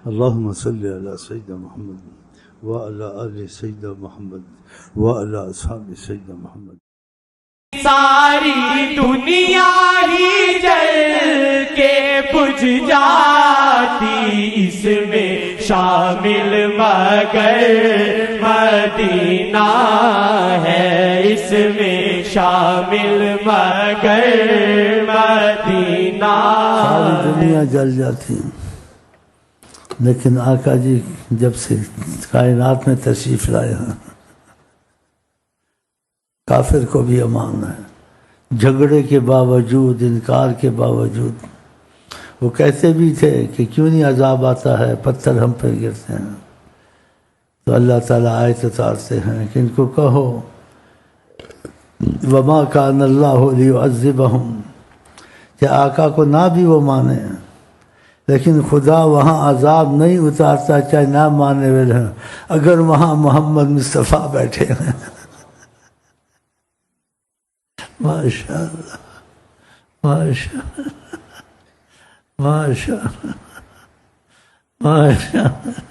اللهم صل على سيدنا محمد وعلى آل سيدنا محمد وعلى أصحاب سيدنا محمد. ساری دنیا ہی جل کے بجھ جاتی اس میں شامل مگر مدینہ ہے، اس میں شامل مگر مدینہ. ساری دنیا جل جاتی لیکن آقا جی جب سے کائنات میں تشریف لائے ہیں کافر کو بھی امان ہے. جھگڑے کے باوجود، انکار کے باوجود وہ کہتے بھی تھے کہ کیوں نہیں عذاب آتا ہے، پتھر ہم پہ گرتے ہیں. تو اللہ تعالیٰ آیت اتارتے ہیں کہ ان کو کہو وما کان اللہ لیعذبہم، کہ آقا کو نہ بھی وہ مانے لیکن خدا وہاں عذاب نہیں اتارتا چاہے نہ ماننے والے ہیں اگر وہاں محمد مصطفیٰ بیٹھے ہیں. ماشاء اللہ ماشاء اللہ ماشاء اللہ ماشاء اللہ.